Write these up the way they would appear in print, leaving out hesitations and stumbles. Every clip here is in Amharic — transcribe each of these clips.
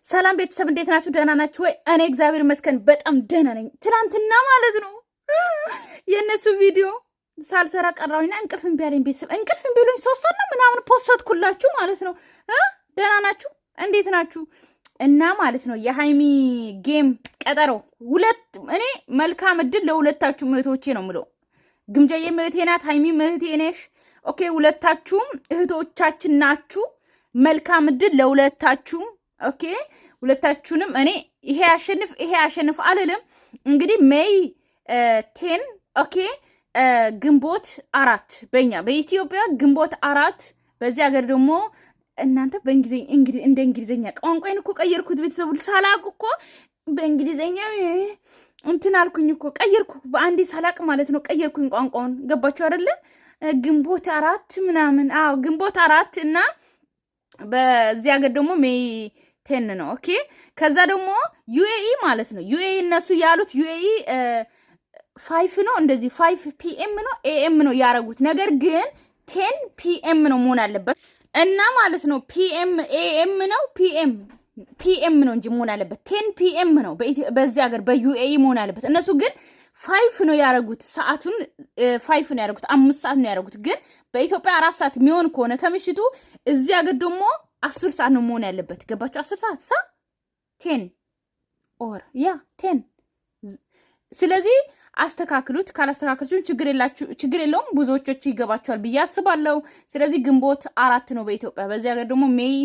ሰላም ቤተሰብ እንዴት ናችሁ? ደህና ናችሁ ወይ? እኔ እግዚአብሔር ይመስገን በጣም ደህና ነኝ። ትናንትና ማለት ነው የእነሱ ቪዲዮ ሳልሰራ ቀራውኝና እንቅልፍ እምቢ አለኝ። ቤተሰብ እንቅልፍ እምቢ ብሎኝ 3 ሰዓት ነው ምናምን ፖስትኩላችሁ ማለት ነው። ደህና ናችሁ? እንዴት ናችሁ? እና ማለት ነው የሃይሚ ጌም ቀጠሮ እኔ መልካም እድል ለሁለታችሁ እህቶቼ ነው የምለው። ግምጃዬ እህቴ ናት፣ ሃይሚ እህቴ ነሽ። ኦኬ ሁለታችሁም እህቶቻችን ናችሁ። መልካም እድል ለሁለታችሁም። ኦኬ ሁለታችሁንም እኔ ይሄ ያሸንፍ አልልም። እንግዲህ ሜይ 10 ኦኬ ግንቦት 4 በኢትዮጵያ ግንቦት 4 በዚህ ሀገር ደግሞ እናንተ እንደ እንግሊዘኛ ቋንቋዬን እኮ ቀየርኩት። ቤተሰቡ ሳላቅ እኮ በእንግሊዘኛ እንትን አልኩኝ እኮ ቀየርኩ። በአንዴ ሳላቅ ማለት ነው ቀየርኩኝ ቋንቋውን። ገባችሁ አይደለ? ግንቦት 4 ምናምን ግንቦት 4 እና በዚህ ሀገር ደግሞ ሜይ 10 ነው። ኦኬ ከዛ ደግሞ ዩኤኢ ማለት ነው። ዩኤኢ እነሱ ያሉት ዩኤኢ 5 ነው፣ እንደዚህ 5 ፒኤም ነው ኤኤም ነው ያረጉት። ነገር ግን 10 ፒኤም ነው መሆን አለበት እና ማለት ነው ፒኤም ኤኤም ነው ፒኤም ነው እንጂ መሆን አለበት 10 ፒኤም ነው በዚህ ሀገር በዩኤኢ መሆን አለበት። እነሱ ግን 5 ነው ያረጉት። ሰዓቱን 5 ነው ያረጉት፣ 5 ሰዓት ነው ያረጉት። ግን በኢትዮጵያ 4 ሰዓት የሚሆን ከሆነ ከምሽቱ እዚህ ሀገር ደግሞ 10 ሰዓት ነው መሆን ያለበት። ገባችሁ? 10 ሰዓት 10 ኦር 10። ስለዚህ አስተካክሉት። ካላስተካክሉት ችግር የለውም። ብዙዎቻችሁ ይገባችኋል ብዬ አስባለሁ። ስለዚህ ግንቦት 4 ነው በኢትዮጵያ፣ በዚህ ሀገር ደግሞ ሜይ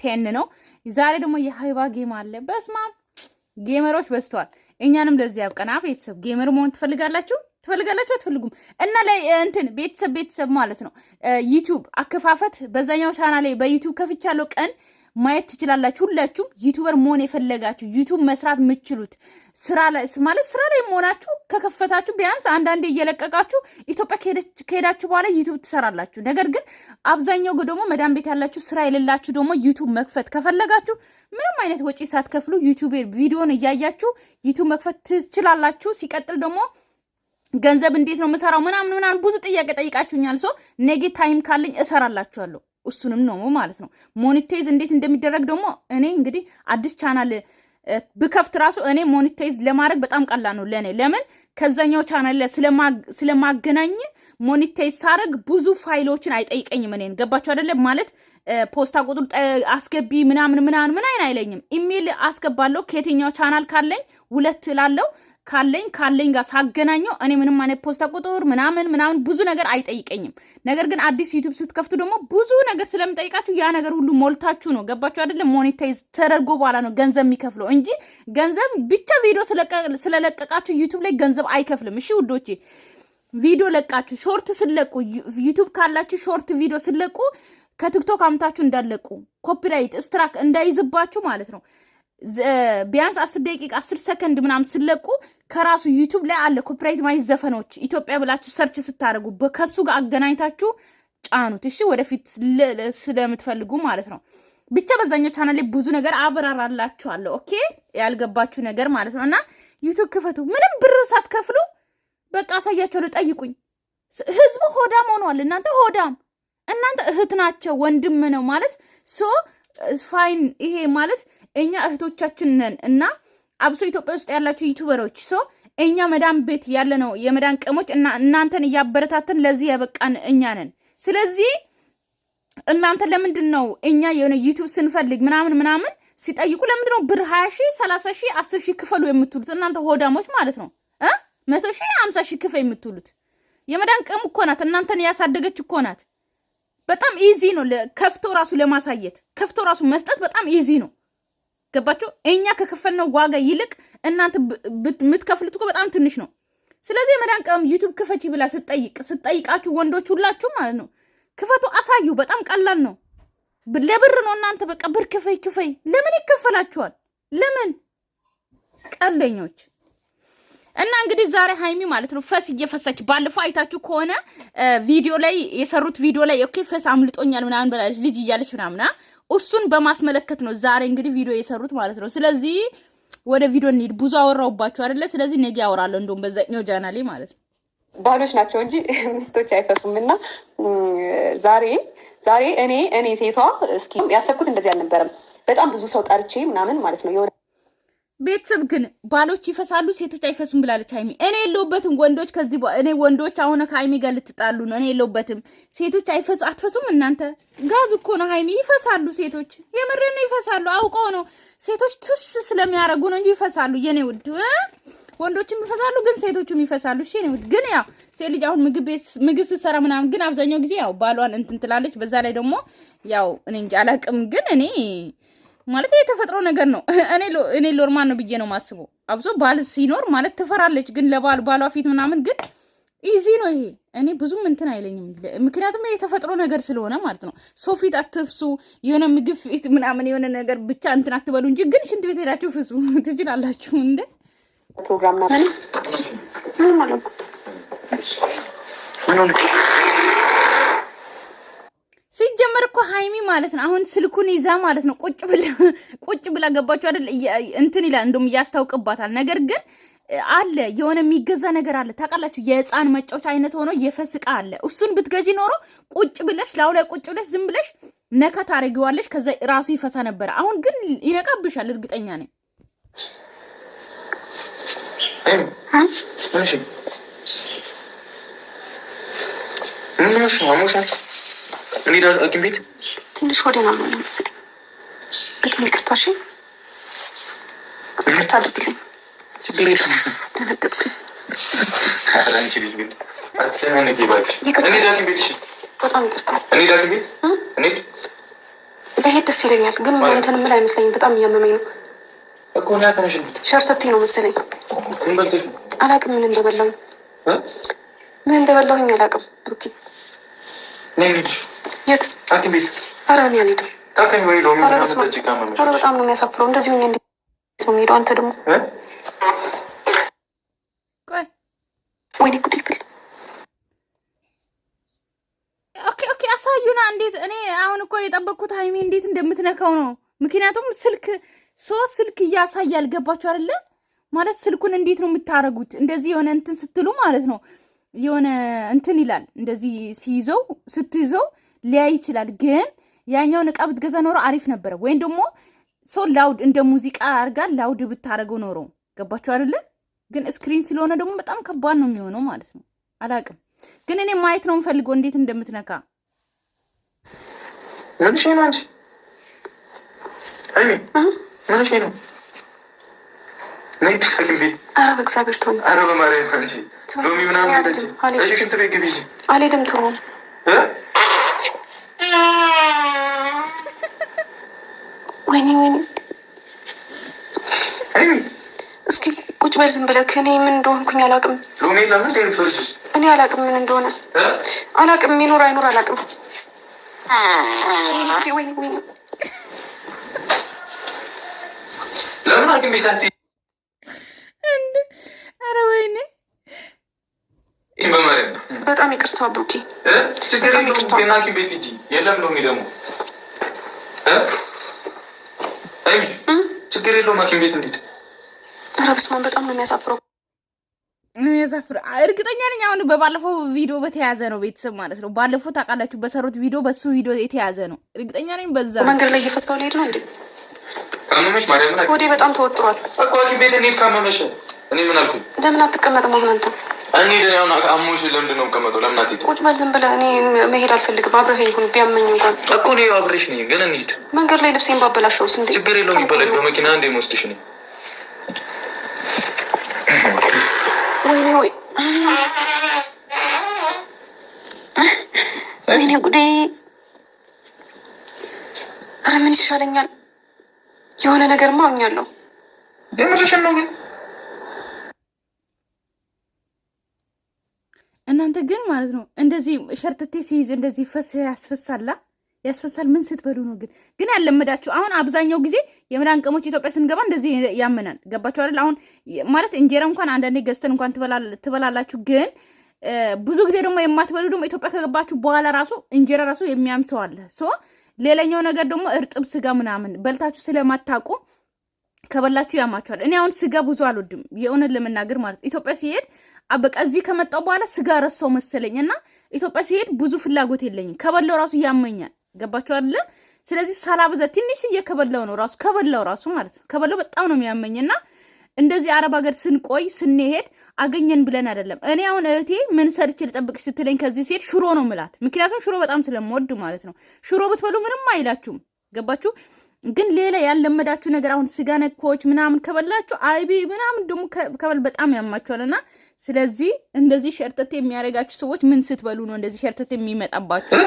10 ነው። ዛሬ ደግሞ የሃይባ ጌም አለ። በስማ ጌመሮች በዝተዋል። እኛንም ለዚህ ያብቀና። ቤተሰብ ጌመር መሆን ትፈልጋላችሁ አትፈልጉም? እና ላይ እንትን ቤተሰብ ማለት ነው ዩቲዩብ አከፋፈት በዛኛው ቻናል ላይ በዩቲዩብ ከፍቻለሁ። ቀን ማየት ትችላላችሁ። ሁላችሁም ዩቲዩበር መሆን የፈለጋችሁ ዩቲዩብ መስራት የምትችሉት ስራ ላይ መሆናችሁ ከከፈታችሁ ቢያንስ አንዳንዴ እየለቀቃችሁ ኢትዮጵያ ከሄዳችሁ በኋላ ዩቲዩብ ትሰራላችሁ። ነገር ግን አብዛኛው ደግሞ መዳም ቤት ያላችሁ ስራ የሌላችሁ ደግሞ ዩቲዩብ መክፈት ከፈለጋችሁ ምንም አይነት ወጪ ሳትከፍሉ ዩቲዩብ ቪዲዮን እያያችሁ ዩቲዩብ መክፈት ትችላላችሁ። ሲቀጥል ደግሞ ገንዘብ እንዴት ነው የምሰራው ምናምን ብዙ ጥያቄ ጠይቃችሁኛል። ኔጌ ታይም ካለኝ እሰራላችኋለሁ። እሱንም ነው ማለት ነው። ሞኔታይዝ እንዴት እንደሚደረግ ደግሞ እኔ እንግዲህ አዲስ ቻናል ብከፍት ራሱ እኔ ሞኔታይዝ ለማድረግ በጣም ቀላል ነው ለኔ። ለምን ከዛኛው ቻናል ላይ ስለማገናኝ ሞኔታይዝ ሳደርግ ብዙ ፋይሎችን አይጠይቀኝም። እኔን ገባችሁ አይደለም? ማለት ፖስታ ቁጥር አስገቢ ምናምን አይለኝም። ኢሜል አስገባለሁ ከየትኛው ቻናል ካለኝ 2 ላለው ካለኝ ጋር ሳገናኘው እኔ ምንም አይነት ፖስታ ቁጥር ምናምን ብዙ ነገር አይጠይቀኝም። ነገር ግን አዲስ ዩቲዩብ ስትከፍቱ ደግሞ ብዙ ነገር ስለምጠይቃችሁ ያ ነገር ሁሉ ሞልታችሁ ነው። ገባችሁ አይደለም? ሞኔታይዝ ተደርጎ በኋላ ነው ገንዘብ የሚከፍለው እንጂ ገንዘብ ብቻ ቪዲዮ ስለለቀቃችሁ ዩቲዩብ ላይ ገንዘብ አይከፍልም። እሺ ውዶቼ፣ ቪዲዮ ለቃችሁ ሾርት ስለቁ ዩቲዩብ ካላችሁ ሾርት ቪዲዮ ስለቁ ከቲክቶክ አምታችሁ እንዳለቁ ኮፒራይት ስትራክ እንዳይዝባችሁ ማለት ነው። ቢያንስ 10 ደቂቃ 10 ሰከንድ ምናምን ስለቁ ከራሱ ዩቲዩብ ላይ አለ ኮፒራይት ማይዝ ዘፈኖች ኢትዮጵያ ብላችሁ ሰርች ስታደርጉ ከሱ ጋር አገናኝታችሁ ጫኑት። እሺ ወደፊት ስለምትፈልጉ ማለት ነው። ብቻ በዛኛው ቻናል ላይ ብዙ ነገር አብራራላችኋለሁ። ኦኬ ያልገባችሁ ነገር ማለት ነው። እና ዩቲዩብ ክፈቱ፣ ምንም ብር ሳትከፍሉ በቃ አሳያችኋለሁ። ጠይቁኝ። ህዝቡ ሆዳም ሆኗል። እናንተ እህት ናቸው ወንድም ነው ማለት ፋይን። ይሄ ማለት እኛ እህቶቻችን ነን እና አብሶ ኢትዮጵያ ውስጥ ያላችሁ ዩቲዩበሮች እኛ መዳን ቤት ያለ ነው የመዳን ቀሞች እና እናንተን እያበረታተን ለዚህ ያበቃን እኛ ነን። ስለዚህ እናንተ ለምንድን ነው እኛ የሆነ ዩቲዩብ ስንፈልግ ምናምን ሲጠይቁ ለምንድን ነው ብር 20,000 30,000 10,000 ክፈሉ የምትሉት? እናንተ ሆዳሞች ማለት ነው 100,000 50,000 ክፈል የምትሉት የመዳን ቀም እኮ ናት። እናንተን ያሳደገች እኮ ናት። በጣም ኢዚ ነው ከፍቶ ራሱ ለማሳየት ከፍቶ ራሱ መስጠት በጣም ኢዚ ነው። ገባችሁ? እኛ ከከፈልነው ዋጋ ይልቅ እናንተ የምትከፍሉት እኮ በጣም ትንሽ ነው። ስለዚህ የመዳን ቀም ዩቲዩብ ክፈቺ ብላ ስጠይቃችሁ ወንዶች ሁላችሁ ማለት ነው ክፈቱ፣ አሳዩ። በጣም ቀላል ነው። ለብር ነው እናንተ በቃ ብር ክፈይ። ለምን ይከፈላችኋል? ለምን ቀለኞች። እና እንግዲህ ዛሬ ሃይሚ ማለት ነው ፈስ እየፈሳች ባለፈው አይታችሁ ከሆነ ቪዲዮ ላይ የሰሩት ቪዲዮ ላይ ኦኬ ፈስ አምልጦኛል ምናምን ብላለች ልጅ እያለች ምናምን እሱን በማስመለከት ነው ዛሬ እንግዲህ ቪዲዮ የሰሩት ማለት ነው። ስለዚህ ወደ ቪዲዮ እንሂድ። ብዙ አወራውባችሁ አይደለ? ስለዚህ ነገ ያወራለሁ እንደውም በዛኛው ቻናሌ ማለት ነው። ባሎች ናቸው እንጂ ሚስቶች አይፈሱም። እና ዛሬ ዛሬ እኔ ሴቷ እስኪ ያሰብኩት እንደዚህ አልነበረም። በጣም ብዙ ሰው ጠርቼ ምናምን ማለት ነው የሆነ ቤተሰብ ግን ባሎች ይፈሳሉ ሴቶች አይፈሱም ብላለች ሀይሚ። እኔ የለውበትም ወንዶች ከዚህ እኔ ወንዶች አሁን ከሀይሚ ጋር ልትጣሉ ነው። እኔ የለውበትም ሴቶች አትፈሱም እናንተ ጋዝ እኮ ነው ሀይሚ። ይፈሳሉ ሴቶች የምር ነው ይፈሳሉ። አውቀው ነው ሴቶች ቱስ ስለሚያረጉ ነው እንጂ ይፈሳሉ። የኔ ውድ ወንዶችም ይፈሳሉ ግን ሴቶችም ይፈሳሉ። እሺ የኔ ውድ ግን ያው ሴት ልጅ አሁን ምግብ ስትሰራ ምናምን ግን አብዛኛው ጊዜ ያው ባሏን እንትን ትላለች። በዛ ላይ ደግሞ ያው እኔ እንጃ አላቅም ግን እኔ ማለት የተፈጥሮ ነገር ነው። እኔ ሎርማን ነው ብዬ ነው ማስበው። አብዞ ባል ሲኖር ማለት ትፈራለች ግን ባሏ ፊት ምናምን ግን ኢዚ ነው ይሄ። እኔ ብዙም እንትን አይለኝም ምክንያቱም የተፈጥሮ ነገር ስለሆነ ማለት ነው። ሰው ፊት አትፍሱ፣ የሆነ ምግብ ፊት ምናምን የሆነ ነገር ብቻ እንትን አትበሉ እንጂ ግን ሽንት ቤት ሄዳችሁ ፍሱ ትችላላችሁ። እንደ ፕሮግራም ነው ማለት ሲጀመር እኮ ሀይሚ ማለት ነው አሁን ስልኩን ይዛ ማለት ነው ቁጭ ብላ ገባችሁ አይደል? እንትን ይላል እንደውም እያስታውቅባታል። ነገር ግን አለ የሆነ የሚገዛ ነገር አለ ታውቃላችሁ፣ የህፃን መጫወቻ አይነት ሆኖ የፈስቃ አለ። እሱን ብትገዢ ኖሮ ቁጭ ብለሽ ላው ላይ ቁጭ ብለሽ ዝም ብለሽ ነካ ታረጊዋለሽ፣ ከዛ ራሱ ይፈሳ ነበረ። አሁን ግን ይነቃብሻል፣ እርግጠኛ ነኝ። እኔ ዳግም ቤት ትንሽ ወደና ነው መሰለኝ። በጣም ይቅርታ። እሺ ይቅርታ አድርግልኝ። ችግር የለም። ተነገጥኩኝ። አንቺ ልጅ ግን አትጨናነቂ እባክሽ። እኔ ዳግም ቤት። እሺ በጣም ይቅርታ። እኔ ዳግም ቤት እኔ በሄድ ደስ ይለኛል፣ ግን እንትን ምን አይመስለኝም። በጣም እያመመኝ ነው እኮ ነው። ያተነሽ ሸርተቴ ነው መሰለኝ። ምን በልተሽ? አላውቅም ምን እንደበላሁኝ አላውቅም። ብሩኬ ነኝ የት ሐኪም ቤት? ኧረ እኔ አልሄድም። ታከኝ ወይ ሎሚ ምናምን ጠጪ ካመመሽ። ኧረ በጣም ነው የሚያሳፍረው። እንደዚህ ሆኜ እንዴት ነው የምሄደው? አንተ ደግሞ ቆይ ወይኔ ጉድ ይፈል። ኦኬ አሳዩና እንዴት። እኔ አሁን እኮ የጠበቅኩት ሀይሚ እንዴት እንደምትነካው ነው። ምክንያቱም ስልክ እያሳያል። ገባችሁ አይደለ? ማለት ስልኩን እንዴት ነው የምታረጉት? እንደዚህ የሆነ እንትን ስትሉ ማለት ነው የሆነ እንትን ይላል። እንደዚህ ስትይዘው ሊያይ ይችላል። ግን ያኛውን እቃ ብትገዛ ኖሮ አሪፍ ነበረ። ወይም ደግሞ ሶ ላውድ እንደ ሙዚቃ አርጋ ላውድ ብታረገው ኖሮ። ገባችሁ አይደለ? ግን ስክሪን ስለሆነ ደግሞ በጣም ከባድ ነው የሚሆነው ማለት ነው። አላውቅም ግን እኔ ማየት ነው የምፈልገው እንዴት እንደምትነካ። ምንሽ ነው አንቺ? አይ ምንሽ ነው? ነይ ሐኪም ቤት። ኧረ በእግዚአብሔር ተወኝ። ኧረ በማርያም አንቺ ሎሚ ምናምን ሄደች። እሺ ሽንት ቤት ግቢ። አልሄድም። ተው ወይኔ እስኪ ቁጭ በል ዝም ብለህ። እኔ ምን እንደሆንኩኝ አላውቅም። ሎሚ ለምን ደርሶልሽ? እኔ አላውቅም ምን እንደሆነ አላውቅም። ይኖር አይኖር አላውቅም። ወይኔ ለምን ሐኪም ቤት ሳትይ? ኧረ ወይኔ በጣም ይቅርታ ብሩኬ። ችግር የለውም ግን ሐኪም ቤት ሂጂ። የለም ሎሚ ደግሞ ችግር የለውም ሐኪም ቤት እንሂድ። ኧረ በስመ አብ በጣም ነው የሚያሳፍረው። እርግጠኛ ነኝ አሁን በባለፈው ቪዲዮ በተያዘ ነው ቤተሰብ ማለት ነው። ባለፈው ታውቃላችሁ በሰሩት ቪዲዮ በሱ ቪዲዮ የተያዘ ነው። እርግጠኛ ነኝ በዛ መንገድ ላይ እየፈታው ልሄድ ነው እንዴ? ካመመሽ ማርያም ላይ ወዴ በጣም ተወጥሯል እኮ ሐኪም ቤት እንሂድ ካመመሽ። እኔ ምን አልኩኝ? ለምን አትቀመጥም አሁን አንተ? እኔ ደህና አሞሽ ለምንድን ነው የምቀመጠው? ለምን አትሄጂም? ቁጭ በል ዝም ብለህ። እኔ መሄድ አልፈልግም። አብረኸኝ ይሁን ቢያመኝ እንኳን እኮ እኔ አብሬሽ ነኝ። ግን እንሂድ። መንገድ ላይ ልብሴን ባበላሸውስ እንዴ? ችግር የለውም ይበላሽ። በመኪና እንደ የምወስድሽ ነኝ። ወይኔ ጉዴ! ኧረ ምን ይሻለኛል? የሆነ ነገርማ አውኛለሁ። የምርሽን ነው ግን እናንተ ግን ማለት ነው እንደዚህ ሸርተቴ ሲይዝ እንደዚህ ያስፈሳል። ምን ስትበሉ ነው ግን ያለመዳችሁ? አሁን አብዛኛው ጊዜ የምራን ቀሞች ኢትዮጵያ ስንገባ እንደዚህ ያመናል። ገባችሁ አይደል? አሁን ማለት እንጀራ እንኳን አንዳንዴ ገዝተን እንኳን ትበላላችሁ። ግን ብዙ ጊዜ ደግሞ የማትበሉ ደግሞ ኢትዮጵያ ከገባችሁ በኋላ ራሱ እንጀራ ራሱ የሚያምሰው አለ። ሌላኛው ነገር ደግሞ እርጥብ ስጋ ምናምን በልታችሁ ስለማታውቁ ከበላችሁ ያማችኋል። እኔ አሁን ስጋ ብዙ አልወድም የእውነት ለመናገር ማለት ኢትዮጵያ ሲሄድ በቃ እዚህ ከመጣው በኋላ ስጋ ረሳው መሰለኝና ኢትዮጵያ ሲሄድ ብዙ ፍላጎት የለኝም። ከበላው ራሱ ያመኛል። ገባችሁ አይደለ? ስለዚህ ሳላበዛ ትንሽ እየከበላው ነው ራሱ ከበላው ራሱ ማለት ነው። ከበላው በጣም ነው የሚያመኝና እንደዚህ አረብ ሀገር ስንቆይ ስንሄድ አገኘን ብለን አይደለም። እኔ አሁን እህቴ ምን ሰርቼ ልጠብቅሽ ስትለኝ ከዚህ ሲሄድ ሽሮ ነው ምላት። ምክንያቱም ሽሮ በጣም ስለምወድ ማለት ነው። ሽሮ ብትበሉ ምንም አይላችሁም። ገባችሁ? ግን ሌላ ያለመዳችሁ ነገር አሁን ስጋ ነኮች ምናምን ከበላችሁ አይቢ ምናምን ደግሞ ከበል በጣም ያማችኋልና ስለዚህ እንደዚህ ሸርተት የሚያረጋችሁ ሰዎች ምን ስትበሉ ነው እንደዚህ ሸርተት የሚመጣባችሁ?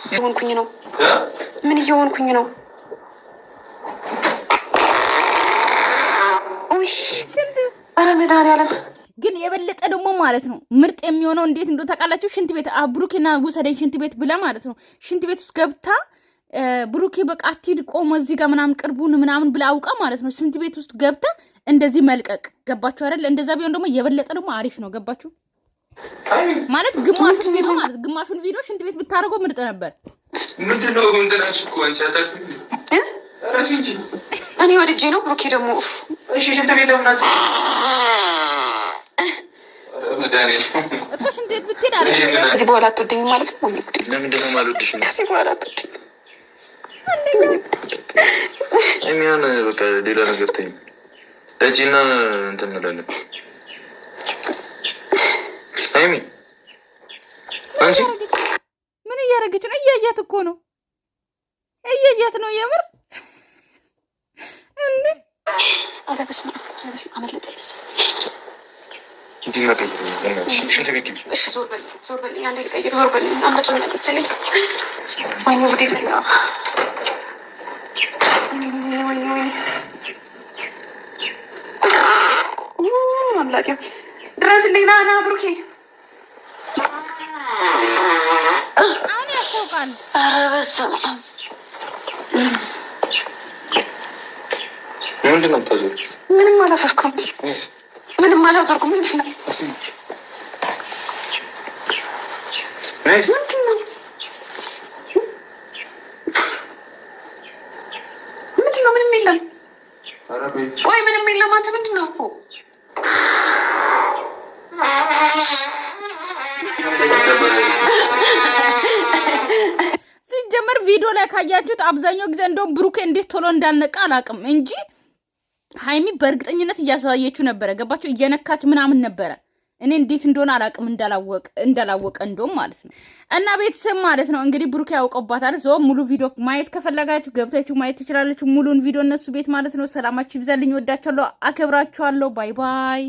እየሆንኩኝ ነው። ምን እየሆንኩኝ ነው? ኧረ መድኃኒዓለም ግን የበለጠ ደግሞ ማለት ነው ምርጥ የሚሆነው እንዴት እንደው ታውቃላችሁ? ሽንት ቤት ብሩኬና ውሰደኝ ሽንት ቤት ብላ ማለት ነው ሽንት ቤት ውስጥ ገብታ ብሩኬ በቃ አትሂድ ቆሞ እዚህ ጋር ምናምን ቅርቡን ምናምን ብላ አውቃ ማለት ነው ሽንት ቤት ውስጥ ገብታ እንደዚህ መልቀቅ። ገባችሁ አይደል? እንደዛ ቢሆን ደግሞ የበለጠ ደግሞ አሪፍ ነው። ገባችሁ ማለት ግማሹን ቪዲዮ ሽንት ቤት ብታረገው ምርጥ ነበር። ምንድነው እንትናሽ እኮ አንቺ አታርፊ እንጂ እኔ ወድጄ ነው። ብሩኬ ደግሞ እሺ ሽንት ቤት ለምን አትሄጂ? እኮ ሽንት ቤት ብትሄድ አሪፍ ነው። ከዚህ በኋላ አትወደኝም ማለት ነው? ለምንድን ነው የማልወድሽ? ከዚህ በኋላ አትወደኝም የሚሆን በቃ ሌላ ነገር ተይኝ። ጠጪና እንትን እንላለን። አይሚ አንቺ ምን እያደረገች ነው? እያያት እኮ ነው። እያያት ነው የምር እንዴ! አለበስ አመለጠለስ ሽንት ቤት ግቢ። ዞር በልኝ አንዴ ልቀይር። ዞር በልኝ አመጡኝ መሰለኝ። ወይኔ ጉዴ ፈላ። አምላኬ ድረስልኝ። ና ብሩኬ አሁን ያስታውቃል። ኧረ በስመ አብ ምንድን ነው የምታዞሪው? ምንም አላሰርኩም። ምንም አላሰርኩም። ምንድን ነው ምንድን ነው ምንድን ነው? ምንም የለም። ቆይ ምንም የለም። አንተ ምንድን ነው? ሲጀመር ቪዲዮ ላይ ካያችሁት አብዛኛው ጊዜ እንደውም ብሩኬ እንዴት ቶሎ እንዳልነቃ አላውቅም እንጂ ሃይሚ በእርግጠኝነት እያሳየችው ነበረ። ገባችሁ? እየነካች ምናምን ነበረ። እኔ እንዴት እንደሆነ አላውቅም እንዳላወቀ እንደውም ማለት ነው። እና ቤተሰብ ማለት ነው እንግዲህ ብሩኬ ያውቀባታል። ዞ ሙሉ ቪዲዮ ማየት ከፈለጋችሁ ገብታችሁ ማየት ትችላላችሁ። ሙሉን ቪዲዮ እነሱ ቤት ማለት ነው። ሰላማችሁ ይብዛልኝ። ወዳችኋለሁ፣ አከብራችኋለሁ። ባይ ባይ።